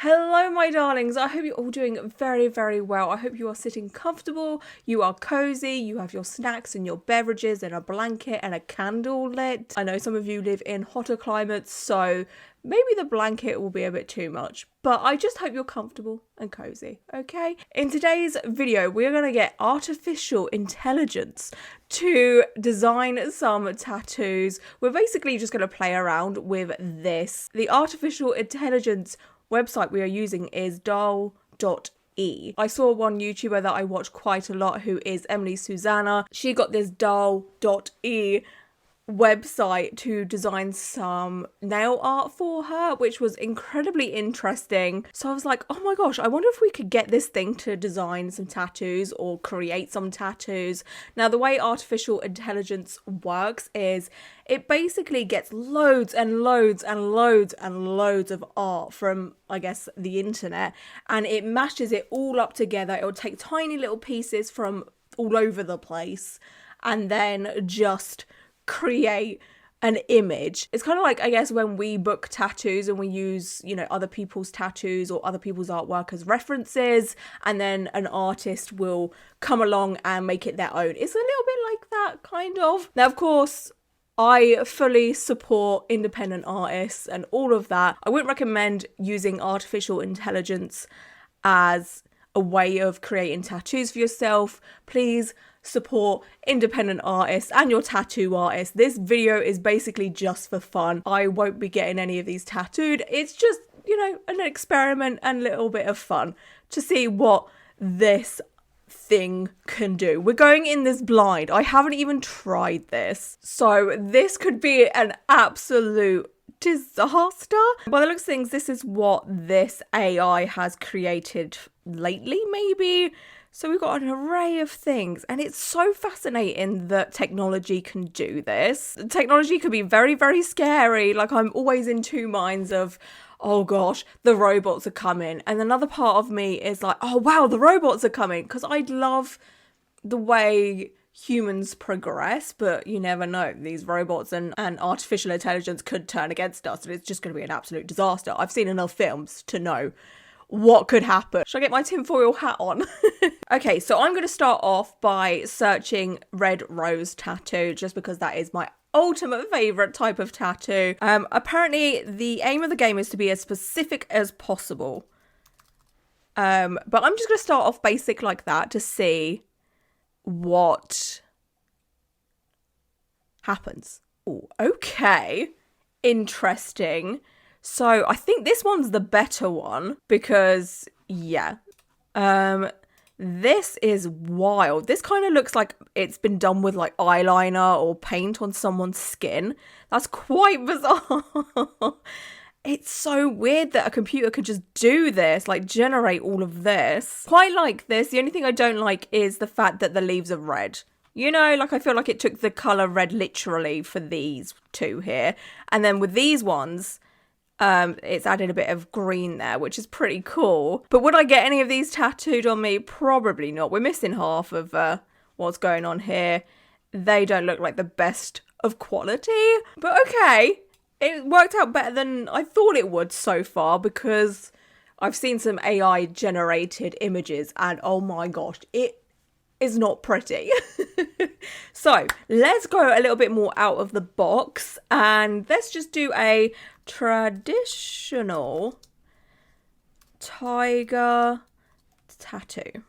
Hello, my darlings. I hope you're all doing very, very well. I hope you are sitting comfortable, you are cozy, you have your snacks and your beverages and a blanket and a candle lit. I know some of you live in hotter climates, so maybe the blanket will be a bit too much, but I just hope you're comfortable and cozy, okay? In today's video, we're going to get artificial intelligence to design some tattoos. We're basically just going to play around with this. The artificial intelligence website we are using is dall.e. I saw one YouTuber that I watch quite a lot who is Susannah. She got this dall.e website to design some nail art for her, which was incredibly interesting. So I was like, oh my gosh, I wonder if we could get this thing to design some tattoos or create some tattoos. Now, the way artificial intelligence works is it basically gets loads and loads and loads and loads of art from, I guess, the internet, and it mashes it all up together. It'll take tiny little pieces from all over the place and then just create an image. It's kind of like, I guess, when we book tattoos and we use, other people's tattoos or other people's artwork as references, and then an artist will come along and make it their own. It's a little bit like that, kind of. Now, of course, I fully support independent artists and all of that. I wouldn't recommend using artificial intelligence as a way of creating tattoos for yourself. Please support independent artists and your tattoo artist. This video is basically just for fun. I won't be getting any of these tattooed. It's just, an experiment and a little bit of fun to see what this thing can do. We're going in this blind. I haven't even tried this. So this could be an absolute disaster. By the looks of things, this is what this AI has created lately, maybe. So we've got an array of things, and it's so fascinating that technology can do this. Technology could be very, very scary. Like, I'm always in two minds of, oh gosh, the robots are coming. And another part of me is like, oh wow, the robots are coming. Because I love the way humans progress, but you never know. These robots and artificial intelligence could turn against us, and it's just going to be an absolute disaster. I've seen enough films to know what could happen. Should I get my tinfoil hat on? Okay, so I'm going to start off by searching red rose tattoo, just because that is my ultimate favorite type of tattoo. Apparently the aim of the game is to be as specific as possible. But I'm just going to start off basic like that to see what happens. Ooh, okay, interesting. So I think this one's the better one because, yeah, this is wild. This kind of looks like it's been done with like eyeliner or paint on someone's skin. That's quite bizarre. It's so weird that a computer could just do this, like generate all of this. Quite like this. The only thing I don't like is the fact that the leaves are red. Like I feel like it took the color red literally for these two here. And then with these ones, it's added a bit of green there, which is pretty cool. But would I get any of these tattooed on me? Probably not. We're missing half of what's going on here. They don't look like the best of quality. But okay, it worked out better than I thought it would so far, because I've seen some AI generated images and oh my gosh, it is not pretty. So let's go a little bit more out of the box and let's just do a traditional tiger tattoo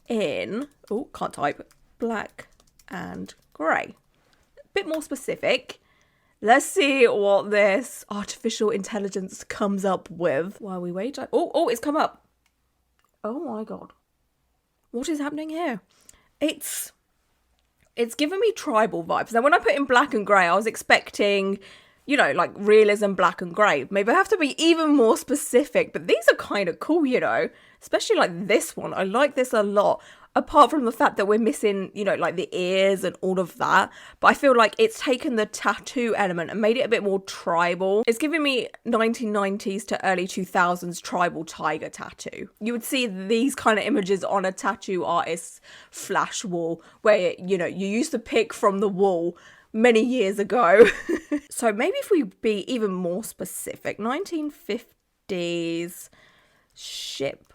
in, oh, can't type, black and grey. A bit more specific. Let's see what this artificial intelligence comes up with while we wait. Oh, it's come up. Oh my god. What is happening here? It's giving me tribal vibes. Now, when I put in black and grey, I was expecting, like realism, black and grey. Maybe I have to be even more specific, but these are kind of cool, especially like this one. I like this a lot. Apart from the fact that we're missing, like the ears and all of that. But I feel like it's taken the tattoo element and made it a bit more tribal. It's giving me 1990s to early 2000s tribal tiger tattoo. You would see these kind of images on a tattoo artist's flash wall where, you used to pick from the wall many years ago. So maybe if we be even more specific, 1950. 50s ship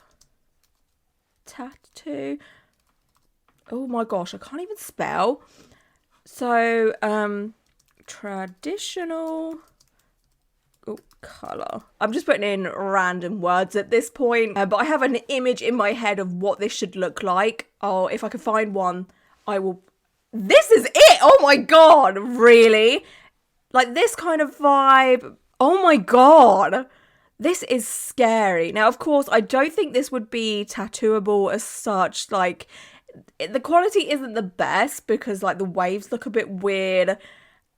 tattoo. Oh my gosh, I can't even spell. So, traditional colour. I'm just putting in random words at this point, but I have an image in my head of what this should look like. Oh, if I can find one, I will. This is it! Oh my god, really? Like this kind of vibe. Oh my god. This is scary. Now, of course, I don't think this would be tattooable as such. Like, the quality isn't the best because, like, the waves look a bit weird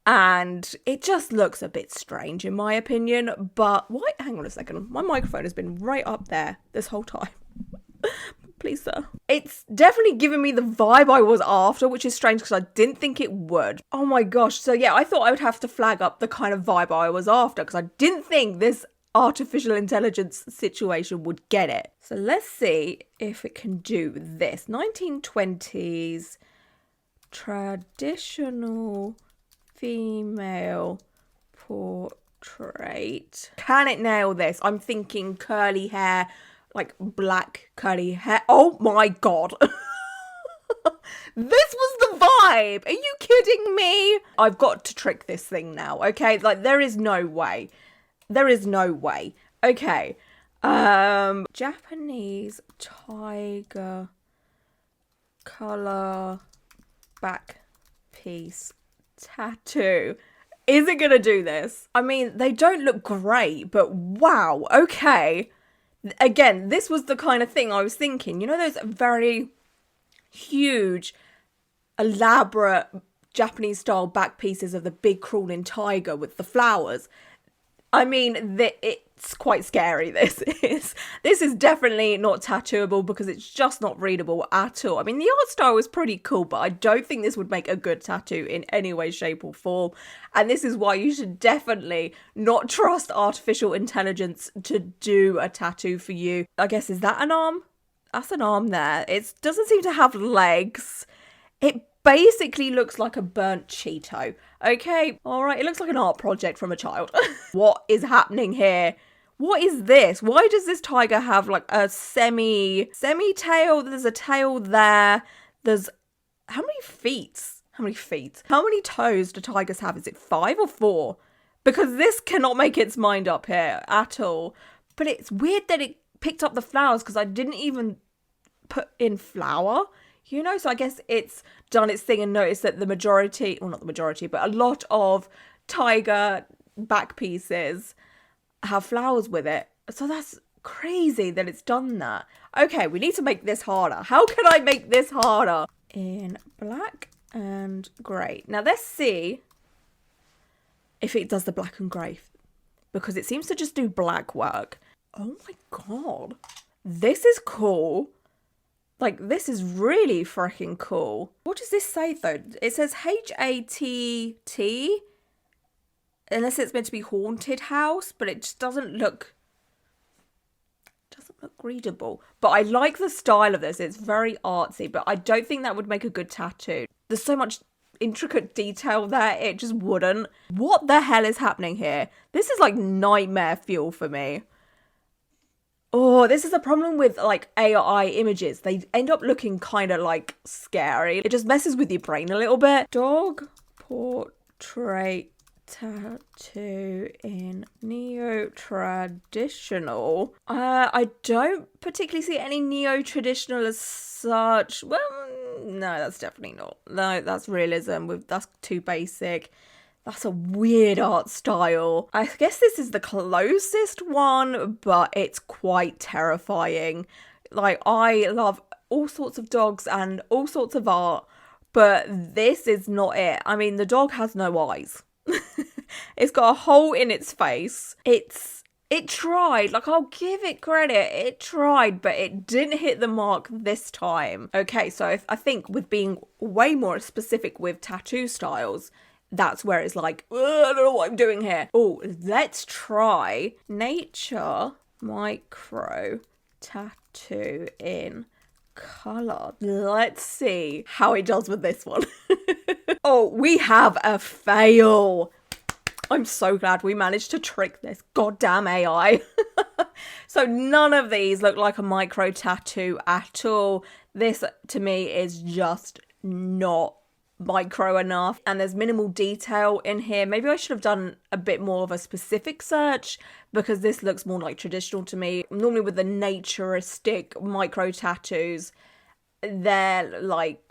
and it just looks a bit strange, in my opinion. But, why? Hang on a second. My microphone has been right up there this whole time. Please, sir. It's definitely given me the vibe I was after, which is strange because I didn't think it would. Oh my gosh. So, yeah, I thought I would have to flag up the kind of vibe I was after because I didn't think this artificial intelligence situation would get it. So let's see if it can do this. 1920s traditional female portrait. Can it nail this? I'm thinking curly hair, like black curly hair. Oh my god. This was the vibe. Are you kidding me? I've got to trick this thing now, okay? Like, there is no way. There is no way. Okay. Japanese tiger color back piece tattoo. Is it gonna do this? I mean, they don't look great, but wow. Okay. Again, this was the kind of thing I was thinking. You know those very huge, elaborate Japanese style back pieces of the big crawling tiger with the flowers? I mean, it's quite scary, this is. This is definitely not tattooable because it's just not readable at all. I mean, the art style is pretty cool, but I don't think this would make a good tattoo in any way, shape or form. And this is why you should definitely not trust artificial intelligence to do a tattoo for you. I guess, is that an arm? That's an arm there. It doesn't seem to have legs. It basically looks like a burnt Cheeto. Okay, all right, it looks like an art project from a child. What is happening here? What is this? Why does this tiger have like a semi-tail? There's a tail there. There's, how many feet? How many feet? How many toes do tigers have? Is it 5 or 4? Because this cannot make its mind up here at all. But it's weird that it picked up the flowers because I didn't even put in flower. You know, so I guess it's done its thing and noticed that the majority, well, not the majority, but a lot of tiger back pieces have flowers with it. So that's crazy that it's done that. Okay, we need to make this harder. How can I make this harder? In black and grey. Now let's see if it does the black and grey, because it seems to just do black work. Oh my god. This is cool. Like, this is really freaking cool. What does this say, though? It says HATT. Unless it's meant to be haunted house, but it just doesn't look readable. But I like the style of this. It's very artsy, but I don't think that would make a good tattoo. There's so much intricate detail there, it just wouldn't. What the hell is happening here? This is like nightmare fuel for me. Oh, this is a problem with like AI images. They end up looking kind of like scary. It just messes with your brain a little bit. Dog portrait tattoo in neo-traditional. I don't particularly see any neo-traditional as such. Well, no, that's definitely not. No, that's realism. That's too basic. That's a weird art style. I guess this is the closest one, but it's quite terrifying. Like, I love all sorts of dogs and all sorts of art, but this is not it. I mean, the dog has no eyes. It's got a hole in its face. It tried. Like, I'll give it credit. It tried, but it didn't hit the mark this time. Okay, so I think with being way more specific with tattoo styles, that's where it's like, I don't know what I'm doing here. Oh, let's try nature micro tattoo in colour. Let's see how it does with this one. Oh, we have a fail. I'm so glad we managed to trick this goddamn AI. So none of these look like a micro tattoo at all. This, to me, is just not micro enough, and there's minimal detail in here. Maybe I should have done a bit more of a specific search, because this looks more like traditional to me. Normally with the naturistic micro tattoos, they're like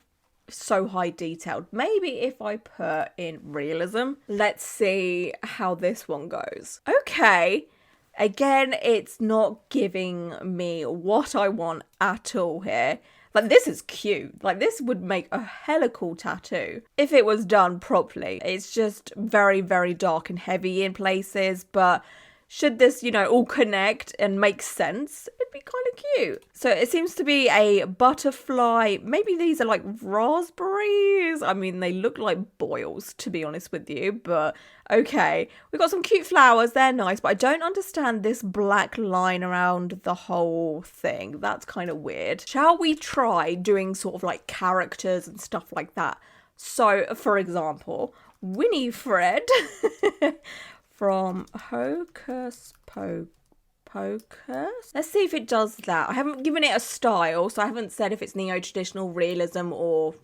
so high detailed. Maybe if I put in realism. Let's see how this one goes. Okay, again, it's not giving me what I want at all here. Like, this is cute. Like, this would make a hella cool tattoo if it was done properly. It's just very, very dark and heavy in places, but should this, you know, all connect and make sense, it'd be kind of cute. So it seems to be a butterfly. Maybe these are like raspberries. I mean, they look like boils, to be honest with you, but okay. We've got some cute flowers. They're nice, but I don't understand this black line around the whole thing. That's kind of weird. Shall we try doing sort of like characters and stuff like that? So, for example, Winifred from Hocus Pocus. Let's see if it does that. I haven't given it a style, so I haven't said if it's neo-traditional, realism, or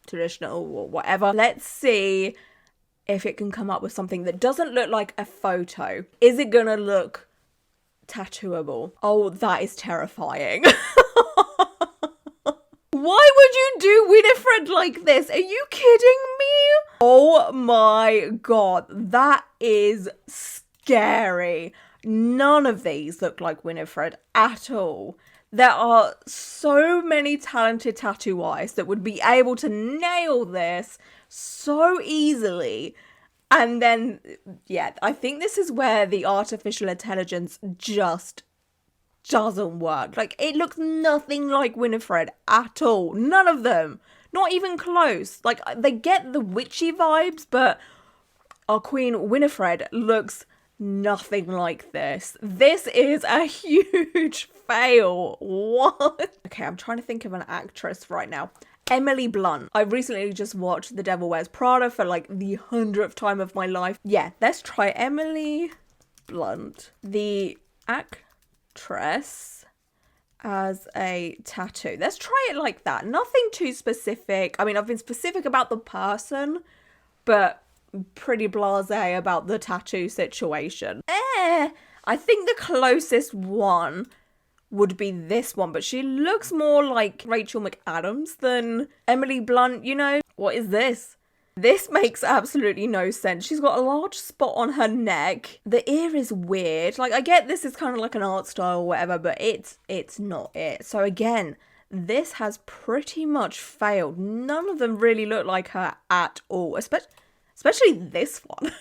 traditional, or whatever. Let's see if it can come up with something that doesn't look like a photo. Is it gonna look tattooable? Oh, that is terrifying. Why would you do Winifred like this? Are you kidding me? Oh my god, that is scary. None of these look like Winifred at all. There are so many talented tattoo artists that would be able to nail this so easily. And then, yeah, I think this is where the artificial intelligence just doesn't work. Like, it looks nothing like Winifred at all. None of them. Not even close. Like, they get the witchy vibes, but our Queen Winifred looks nothing like this. This is a huge fail. What? Okay, I'm trying to think of an actress right now. Emily Blunt. I recently just watched The Devil Wears Prada for like the 100th time of my life. Yeah, let's try Emily Blunt, the actress, as a tattoo. Let's try it like that. Nothing too specific. I mean, I've been specific about the person, but pretty blasé about the tattoo situation. I think the closest one would be this one, but she looks more like Rachel McAdams than Emily Blunt, you know? What is this? This makes absolutely no sense. She's got a large spot on her neck. The ear is weird. Like, I get this is kind of like an art style or whatever, but it's not it. So again, this has pretty much failed. None of them really look like her at all, especially this one.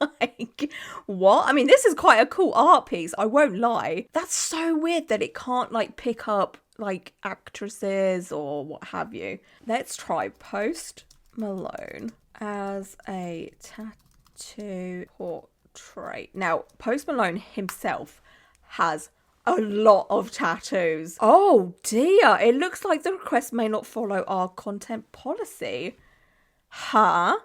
Like, what? I mean, this is quite a cool art piece, I won't lie. That's so weird that it can't, like, pick up, like, actresses or what have you. Let's try Post Malone as a tattoo portrait. Now, Post Malone himself has a lot of tattoos. Oh, dear. It looks like the request may not follow our content policy. Huh?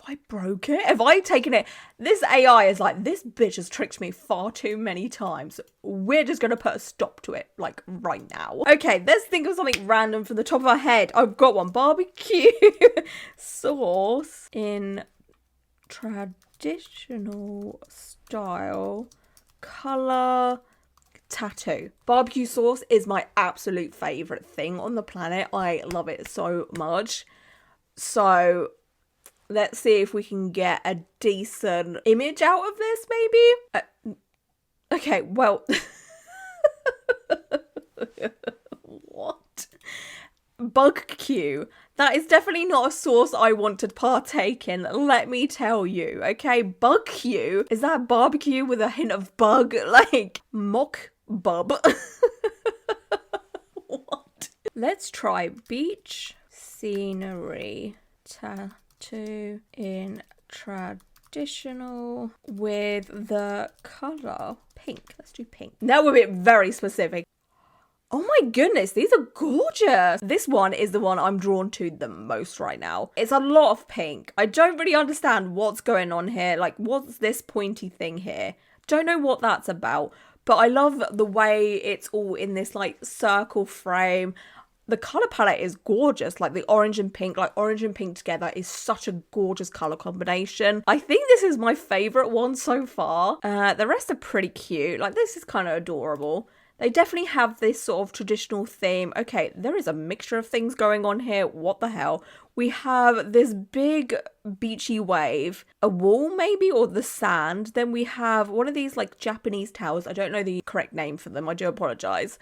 I broke it? Have I taken it? This AI is like, this bitch has tricked me far too many times. We're just going to put a stop to it, like, right now. Okay, let's think of something random from the top of our head. I've got one. Barbecue sauce in traditional style color tattoo. Barbecue sauce is my absolute favourite thing on the planet. I love it so much. So let's see if we can get a decent image out of this, maybe? Okay, well... What? Bug-Q. That is definitely not a sauce I want to partake in, let me tell you, okay? Bug-Q? Is that barbecue with a hint of bug? Like, mock bub? What? Let's try beach scenery tattoo in traditional with the colour pink. Let's do pink. Now we're being very specific. Oh my goodness, these are gorgeous. This one is the one I'm drawn to the most right now. It's a lot of pink. I don't really understand what's going on here. Like, what's this pointy thing here? Don't know what that's about, but I love the way it's all in this like circle frame. The color palette is gorgeous, like the orange and pink, like orange and pink together is such a gorgeous color combination. I think this is my favorite one so far. The rest are pretty cute. Like, this is kind of adorable. They definitely have this sort of traditional theme. Okay, there is a mixture of things going on here. What the hell? We have this big beachy wave, a wall maybe, or the sand. Then we have one of these like Japanese towers. I don't know the correct name for them. I do apologize.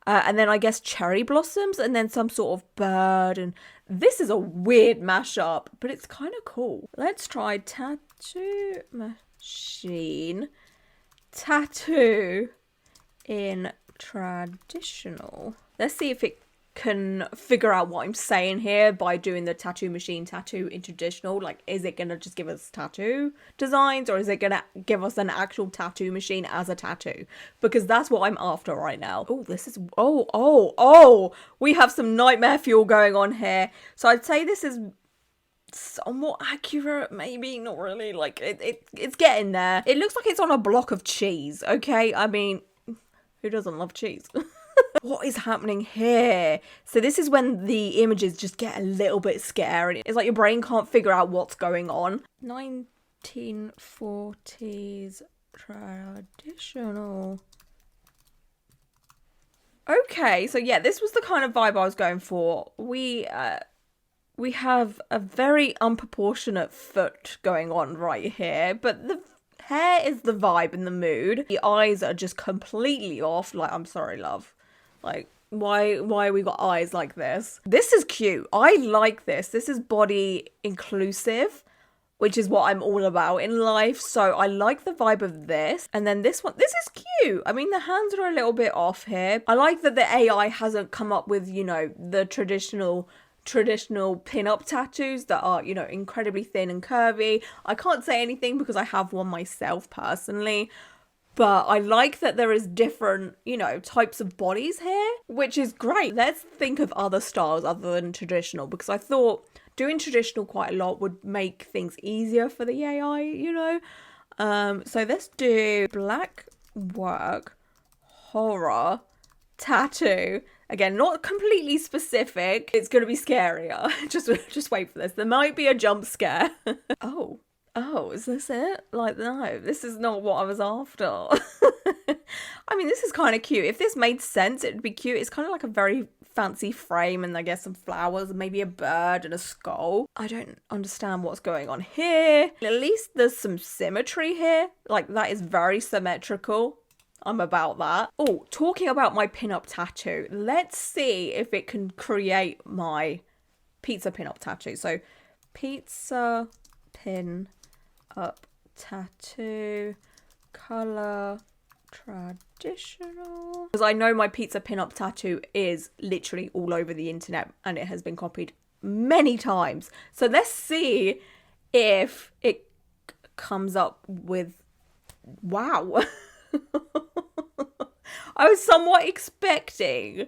And then I guess cherry blossoms and then some sort of bird. And this is a weird mashup, but it's kind of cool. Let's try tattoo machine. Tattoo in traditional. Let's see if it can figure out what I'm saying here by doing the tattoo machine tattoo in traditional. Like, is it gonna just give us tattoo designs, or is it gonna give us an actual tattoo machine as a tattoo? Because that's what I'm after right now. Oh, this is we have some nightmare fuel going on here. So I'd say this is somewhat accurate, maybe not really. Like, it's getting there. It looks like it's on a block of cheese. Okay, I mean, who doesn't love cheese? What is happening here? So this is when the images just get a little bit scary. It's like your brain can't figure out what's going on. 1940s traditional. Okay, so yeah, this was the kind of vibe I was going for. We have a very unproportionate foot going on right here, but the hair is the vibe and the mood. The eyes are just completely off. Like, I'm sorry, love. Like, why we got eyes like this? This is cute. I like this. This is body inclusive, which is what I'm all about in life. So I like the vibe of this. And then this one, this is cute. I mean, the hands are a little bit off here. I like that the AI hasn't come up with, you know, the traditional pin-up tattoos that are, you know, incredibly thin and curvy. I can't say anything because I have one myself personally. But I like that there is different, you know, types of bodies here, which is great. Let's think of other styles other than traditional, because I thought doing traditional quite a lot would make things easier for the AI, you know. So let's do black work, horror, tattoo. Again, not completely specific. It's going to be scarier. Just wait for this. There might be a jump scare. Oh, is this it? Like, no, this is not what I was after. I mean, this is kind of cute. If this made sense, it'd be cute. It's kind of like a very fancy frame and I guess some flowers, maybe a bird and a skull. I don't understand what's going on here. At least there's some symmetry here. Like, that is very symmetrical. I'm about that. Oh, talking about my pin-up tattoo. Let's see if it can create my pizza pin-up tattoo. So, pizza pin up tattoo, color traditional. Because I know my pizza pin-up tattoo is literally all over the internet and it has been copied many times. So let's see if it comes up with, wow. I was somewhat expecting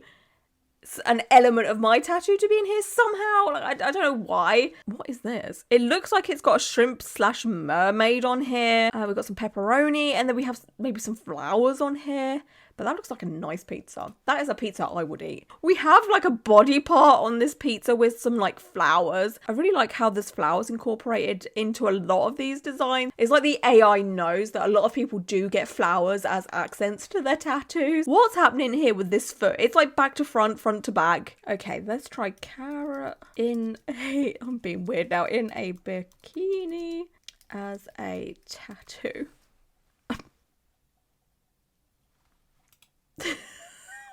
an element of my tattoo to be in here somehow. Like, I don't know why. What is this? It looks like it's got a shrimp / mermaid on here. We've got some pepperoni and then we have maybe some flowers on here. But that looks like a nice pizza. That is a pizza I would eat. We have like a body part on this pizza with some like flowers. I really like how there's flowers incorporated into a lot of these designs. It's like the AI knows that a lot of people do get flowers as accents to their tattoos. What's happening here with this foot? It's like back to front, front to back. Okay, let's try carrot in a, I'm being weird now, in a bikini as a tattoo.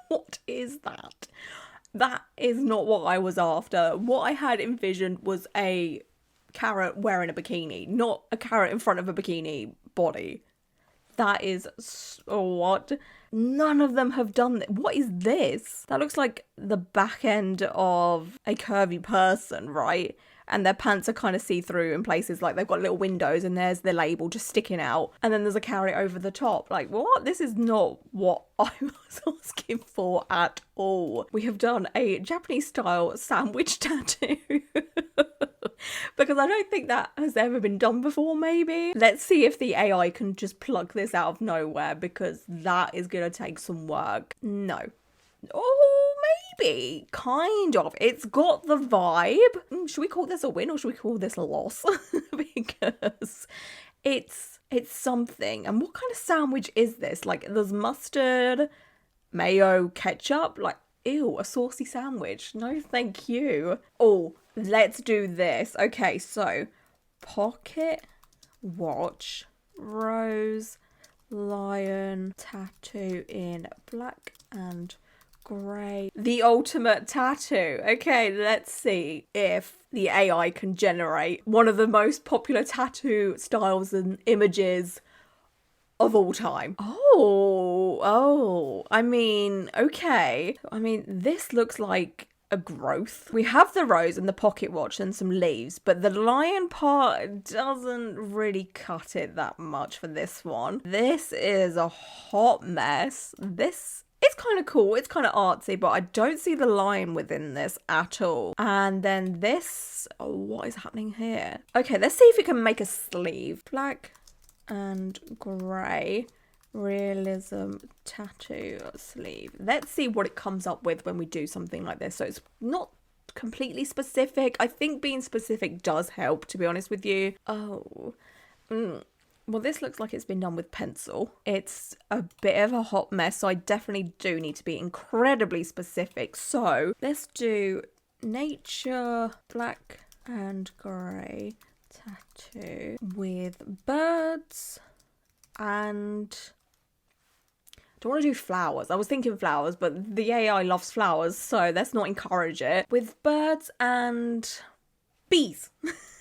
What is that? That is not what I was after. What I had envisioned was a carrot wearing a bikini, not a carrot in front of a bikini body. That is what? None of them have done that. What is this? That looks like the back end of a curvy person, right? and their pants are kind of see-through in places, like they've got little windows and there's the label just sticking out, and then there's a carrot over the top. Like, what? This is not what I was asking for at all. We have done a Japanese style sandwich tattoo. Because I don't think that has ever been done before, maybe. Let's see if the AI can just plug this out of nowhere, because that is going to take some work. No. Oh, maybe. Kind of. It's got the vibe. Should we call this a win or should we call this a loss? Because it's something. And what kind of sandwich is this? Like, there's mustard, mayo, ketchup. Like, ew, a saucy sandwich. No, thank you. Oh, let's do this. Okay, so pocket watch, rose, lion, tattoo in black and grey. The ultimate tattoo. Okay, let's see if the AI can generate one of the most popular tattoo styles and images of all time. Oh, I mean, okay. I mean, this looks like a growth. We have the rose and the pocket watch and some leaves, but the lion part doesn't really cut it that much for this one. This is a hot mess. This is kind of cool. It's kind of artsy, but I don't see the lion within this at all. And then this, what is happening here? Okay, let's see if we can make a sleeve. Black and grey realism tattoo sleeve. Let's see what it comes up with when we do something like this. So it's not completely specific. I think being specific does help, to be honest with you. Well, this looks like it's been done with pencil. It's a bit of a hot mess, so I definitely do need to be incredibly specific. So let's do nature, black and grey tattoo with birds, and I don't want to do flowers. I was thinking flowers, but the AI loves flowers, so let's not encourage it. With birds and bees.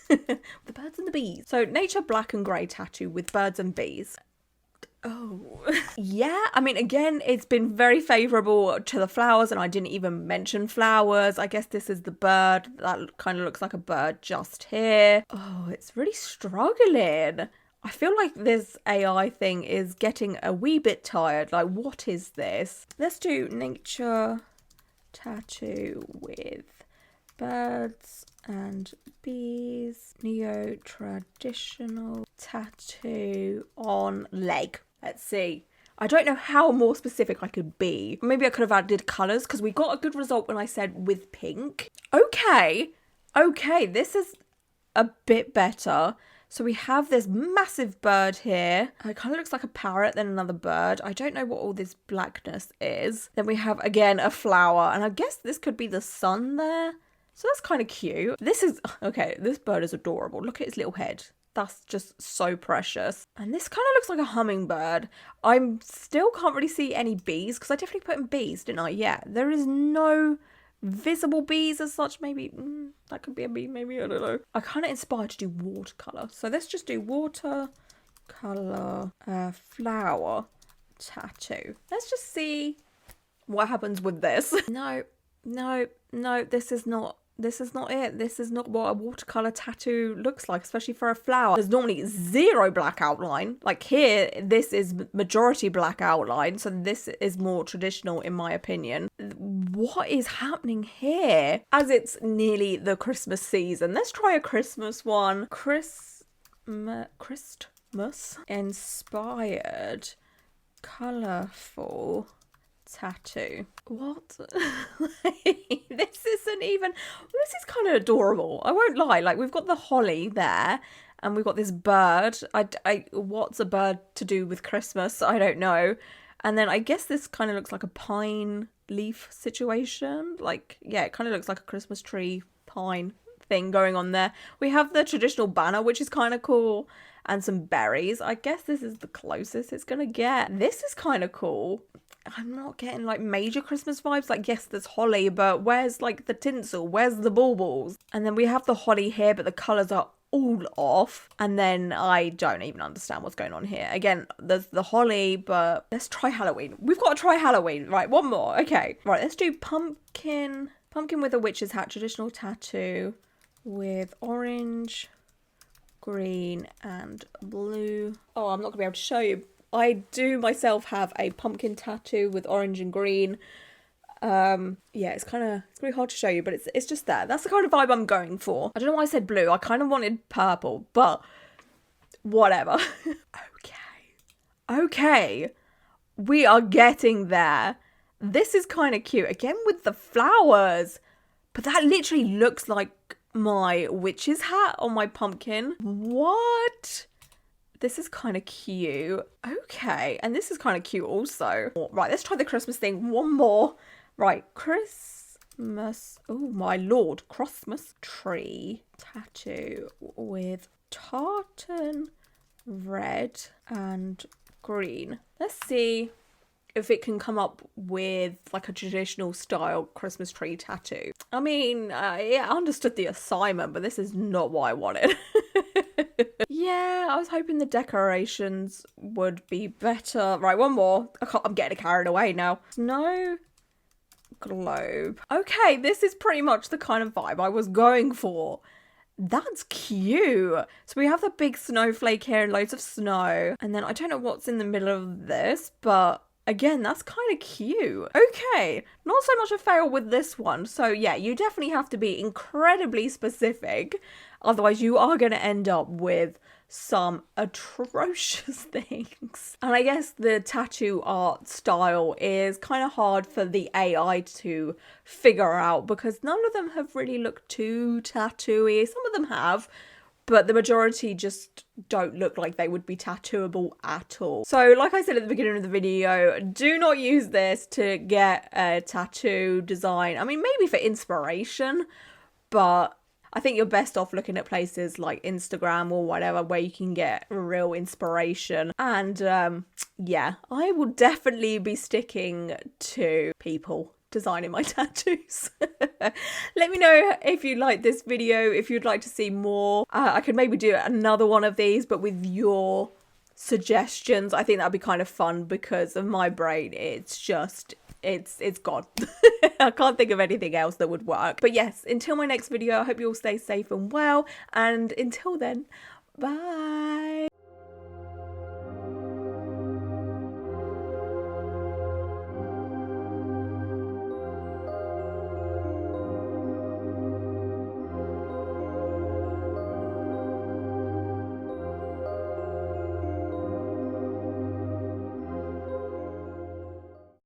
The birds and the bees. So nature, black and grey tattoo with birds and bees. Oh, yeah. I mean, again, it's been very favourable to the flowers, and I didn't even mention flowers. I guess this is the bird. That kind of looks like a bird just here. Oh, it's really struggling. I feel like this AI thing is getting a wee bit tired. Like, what is this? Let's do nature tattoo with birds and bees. Neo-traditional tattoo on leg. Let's see. I don't know how more specific I could be. Maybe I could have added colours, because we got a good result when I said with pink. Okay, this is a bit better. So we have this massive bird here. It kind of looks like a parrot, then another bird. I don't know what all this blackness is. Then we have, again, a flower. And I guess this could be the sun there. So that's kind of cute. This bird is adorable. Look at his little head. That's just so precious. And this kind of looks like a hummingbird. I still can't really see any bees, because I definitely put in bees, didn't I? Yeah, there is no visible bees as such. Maybe that could be a bee, maybe, I don't know. I'm kind of inspired to do watercolour. So let's just do watercolour flower tattoo. Let's just see what happens with this. No, this is not it. This is not what a watercolour tattoo looks like, especially for a flower. There's normally zero black outline. Like here, this is majority black outline, so this is more traditional in my opinion. What is happening here? As it's nearly the Christmas season, let's try a Christmas one. Christmas inspired colourful tattoo. What? This is kind of adorable. I won't lie. Like, we've got the holly there, and we've got this bird. What's a bird to do with Christmas? I don't know. And then I guess this kind of looks like a pine leaf situation. Like, yeah, it kind of looks like a Christmas tree pine thing going on there. We have the traditional banner, which is kind of cool, and some berries. I guess this is the closest it's gonna get. This is kind of cool. I'm not getting like major Christmas vibes. Like, yes, there's holly, but where's like the tinsel? Where's the baubles? And then we have the holly here, but the colours are all off. And then I don't even understand what's going on here. Again, there's the holly, but let's try Halloween. We've got to try Halloween. Right, one more. Okay. Right, let's do pumpkin with a witch's hat, traditional tattoo with orange, green and blue. Oh, I'm not gonna be able to show you. I do myself have a pumpkin tattoo with orange and green. Yeah, it's really hard to show you, but it's just there. That's the kind of vibe I'm going for. I don't know why I said blue. I kind of wanted purple, but whatever. Okay. We are getting there. This is kind of cute. Again with the flowers. But that literally looks like my witch's hat on my pumpkin. What? This is kind of cute. Okay, and this is kind of cute also. Right, let's try the Christmas thing. One more. Right, Christmas. Oh my lord. Christmas tree tattoo with tartan red and green. Let's see if it can come up with like a traditional style Christmas tree tattoo. I mean, yeah, I understood the assignment, but this is not what I wanted. Yeah, I was hoping the decorations would be better. Right, one more. I'm getting carried away now. Snow globe. Okay, this is pretty much the kind of vibe I was going for. That's cute. So we have the big snowflake here and loads of snow. And then I don't know what's in the middle of this, but again, that's kind of cute. Okay, not so much a fail with this one. So yeah, you definitely have to be incredibly specific. Otherwise, you are going to end up with some atrocious things. And I guess the tattoo art style is kind of hard for the AI to figure out because none of them have really looked too tattooy. Some of them have, but the majority just don't look like they would be tattooable at all. So like I said at the beginning of the video, do not use this to get a tattoo design. I mean, maybe for inspiration, but I think you're best off looking at places like Instagram or whatever where you can get real inspiration. And yeah, I will definitely be sticking to people designing my tattoos. Let me know if you like this video, if you'd like to see more. I could maybe do another one of these, but with your suggestions. I think that'd be kind of fun because of my brain. It's just, it's gone. I can't think of anything else that would work. But yes, until my next video, I hope you all stay safe and well. And until then, bye.